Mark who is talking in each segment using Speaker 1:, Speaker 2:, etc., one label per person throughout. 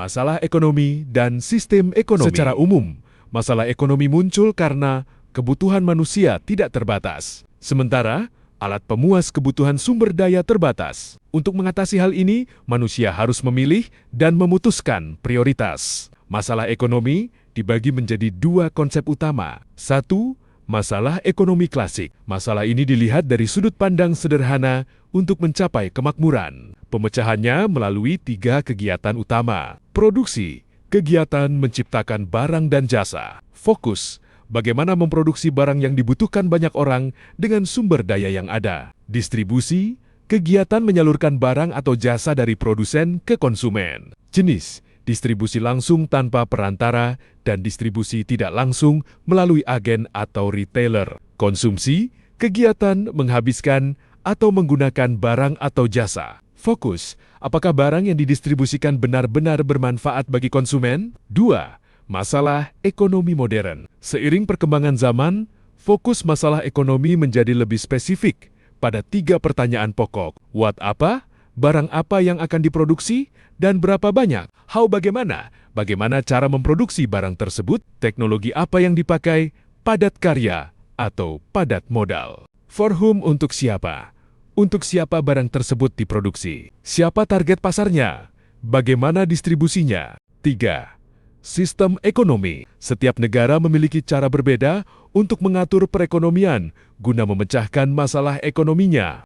Speaker 1: Masalah ekonomi dan sistem ekonomi. Secara umum, masalah ekonomi muncul karena kebutuhan manusia tidak terbatas. Sementara, alat pemuas kebutuhan sumber daya terbatas. Untuk mengatasi hal ini, manusia harus memilih dan memutuskan prioritas. Masalah ekonomi dibagi menjadi dua konsep utama. Satu, masalah ekonomi klasik. Masalah ini dilihat dari sudut pandang sederhana untuk mencapai kemakmuran. Pemecahannya melalui tiga kegiatan utama. Produksi, kegiatan menciptakan barang dan jasa. Fokus, bagaimana memproduksi barang yang dibutuhkan banyak orang dengan sumber daya yang ada. Distribusi, kegiatan menyalurkan barang atau jasa dari produsen ke konsumen. Jenis, distribusi langsung tanpa perantara dan distribusi tidak langsung melalui agen atau retailer. Konsumsi, kegiatan menghabiskan atau menggunakan barang atau jasa. Fokus, apakah barang yang didistribusikan benar-benar bermanfaat bagi konsumen? 2. Masalah ekonomi modern. Seiring perkembangan zaman, fokus masalah ekonomi menjadi lebih spesifik pada 3 pertanyaan pokok. What apa? Barang apa yang akan diproduksi? Dan berapa banyak? How bagaimana? Bagaimana cara memproduksi barang tersebut? Teknologi apa yang dipakai? Padat karya atau padat modal? For whom, untuk siapa? Untuk siapa barang tersebut diproduksi? Siapa target pasarnya? Bagaimana distribusinya? 3. Sistem ekonomi. Setiap negara memiliki cara berbeda untuk mengatur perekonomian guna memecahkan masalah ekonominya.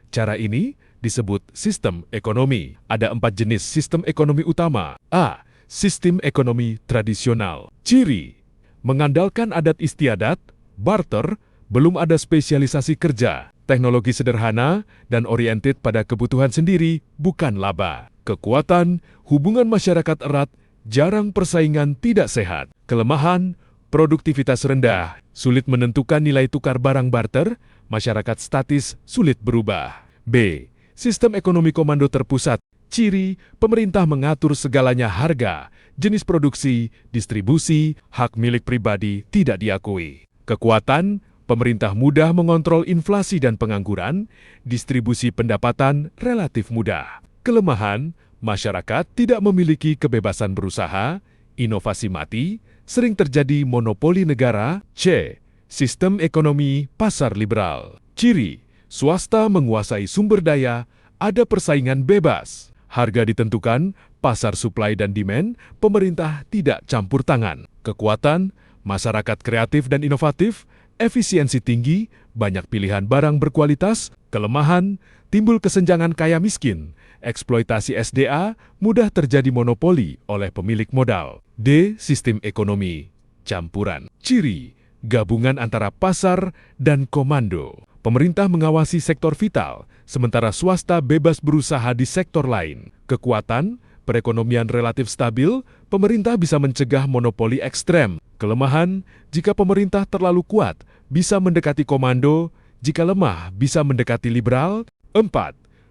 Speaker 1: Cara ini disebut sistem ekonomi. Ada 4 jenis sistem ekonomi utama. A. Sistem ekonomi tradisional. Ciri: mengandalkan adat istiadat, barter, belum ada spesialisasi kerja, teknologi sederhana, dan oriented pada kebutuhan sendiri, bukan laba. Kekuatan, hubungan masyarakat erat, jarang persaingan tidak sehat. Kelemahan, produktivitas rendah, sulit menentukan nilai tukar barang barter, masyarakat statis, sulit berubah. B. Sistem ekonomi komando terpusat. Ciri: pemerintah mengatur segalanya, harga, jenis produksi, distribusi, hak milik pribadi tidak diakui. Kekuatan, pemerintah mudah mengontrol inflasi dan pengangguran, distribusi pendapatan relatif mudah. Kelemahan, masyarakat tidak memiliki kebebasan berusaha, inovasi mati, sering terjadi monopoli negara. C. Sistem ekonomi pasar liberal. Ciri: swasta menguasai sumber daya, ada persaingan bebas, harga ditentukan, pasar supply dan demand, pemerintah tidak campur tangan. Kekuatan, masyarakat kreatif dan inovatif, efisiensi tinggi, banyak pilihan barang berkualitas. Kelemahan, timbul kesenjangan kaya miskin, eksploitasi SDA, mudah terjadi monopoli oleh pemilik modal. D. Sistem ekonomi campuran. Ciri: gabungan antara pasar dan komando. Pemerintah mengawasi sektor vital, sementara swasta bebas berusaha di sektor lain. Kekuatan, perekonomian relatif stabil, pemerintah bisa mencegah monopoli ekstrem. Kelemahan, jika pemerintah terlalu kuat, bisa mendekati komando, jika lemah, bisa mendekati liberal. 4.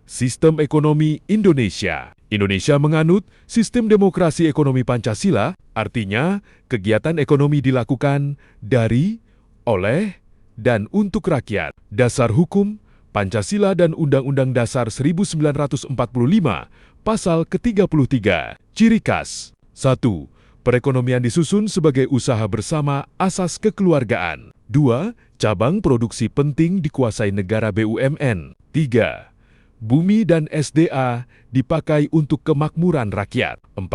Speaker 1: Sistem ekonomi Indonesia. Indonesia menganut sistem demokrasi ekonomi Pancasila, artinya kegiatan ekonomi dilakukan dari, oleh, dan untuk rakyat. Dasar hukum, Pancasila dan Undang-Undang Dasar 1945, Pasal ke-33. Ciri khas: 1. Perekonomian disusun sebagai usaha bersama asas kekeluargaan. 2. Cabang produksi penting dikuasai negara BUMN. 3. Bumi dan SDA dipakai untuk kemakmuran rakyat. 4.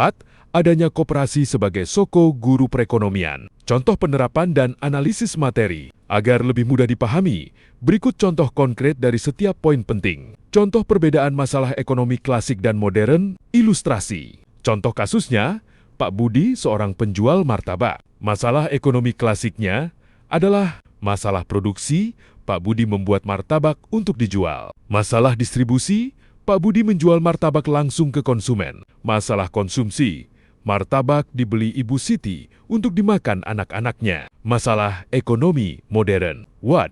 Speaker 1: Adanya koperasi sebagai soko guru perekonomian. Contoh penerapan dan analisis materi. Agar lebih mudah dipahami, berikut contoh konkret dari setiap poin penting. Contoh perbedaan masalah ekonomi klasik dan modern, ilustrasi. Contoh kasusnya, Pak Budi seorang penjual martabak. Masalah ekonomi klasiknya adalah masalah produksi, Pak Budi membuat martabak untuk dijual. Masalah distribusi, Pak Budi menjual martabak langsung ke konsumen. Masalah konsumsi, martabak dibeli Ibu Siti untuk dimakan anak-anaknya. Masalah ekonomi modern. What?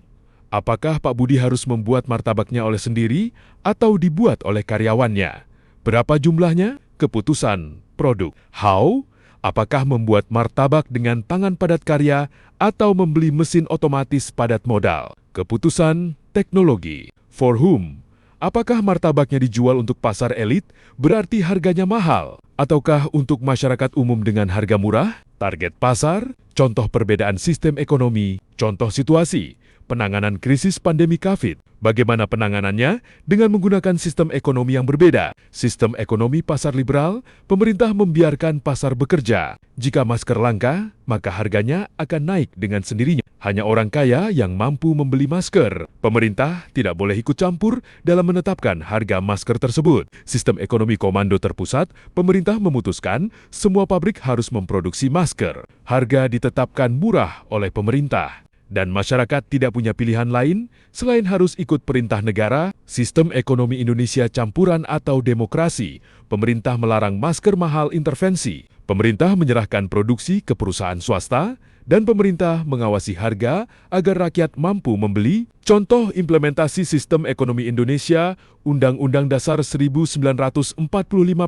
Speaker 1: Apakah Pak Budi harus membuat martabaknya oleh sendiri atau dibuat oleh karyawannya? Berapa jumlahnya? Keputusan produk. How? Apakah membuat martabak dengan tangan padat karya atau membeli mesin otomatis padat modal? Keputusan teknologi. For whom? Apakah martabaknya dijual untuk pasar elit berarti harganya mahal? Ataukah untuk masyarakat umum dengan harga murah? Target pasar, contoh perbedaan sistem ekonomi, contoh situasi, penanganan krisis pandemi COVID. Bagaimana penanganannya? Dengan menggunakan sistem ekonomi yang berbeda. Sistem ekonomi pasar liberal, pemerintah membiarkan pasar bekerja. Jika masker langka, maka harganya akan naik dengan sendirinya. Hanya orang kaya yang mampu membeli masker. Pemerintah tidak boleh ikut campur dalam menetapkan harga masker tersebut. Sistem ekonomi komando terpusat, pemerintah memutuskan semua pabrik harus memproduksi masker. Harga ditetapkan murah oleh pemerintah. Dan masyarakat tidak punya pilihan lain selain harus ikut perintah negara. Sistem ekonomi Indonesia campuran atau demokrasi. Pemerintah melarang masker mahal intervensi. Pemerintah menyerahkan produksi ke perusahaan swasta dan pemerintah mengawasi harga agar rakyat mampu membeli. Contoh implementasi sistem ekonomi Indonesia, Undang-Undang Dasar 1945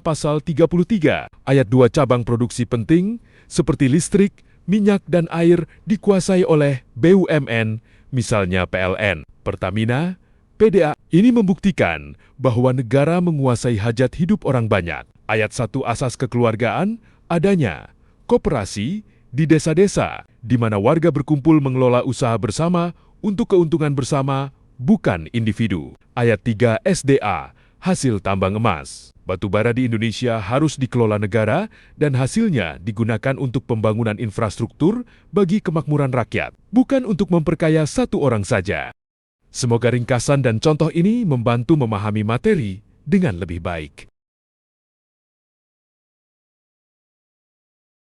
Speaker 1: Pasal 33, Ayat 2 cabang produksi penting seperti listrik, minyak dan air dikuasai oleh BUMN, misalnya PLN, Pertamina, PDA. Ini membuktikan bahwa negara menguasai hajat hidup orang banyak. Ayat 1 asas kekeluargaan adanya koperasi di desa-desa, di mana warga berkumpul mengelola usaha bersama untuk keuntungan bersama, bukan individu. Ayat 3 SDA, hasil tambang emas. Batubara di Indonesia harus dikelola negara dan hasilnya digunakan untuk pembangunan infrastruktur bagi kemakmuran rakyat, bukan untuk memperkaya satu orang saja. Semoga ringkasan dan contoh ini membantu memahami materi dengan lebih baik.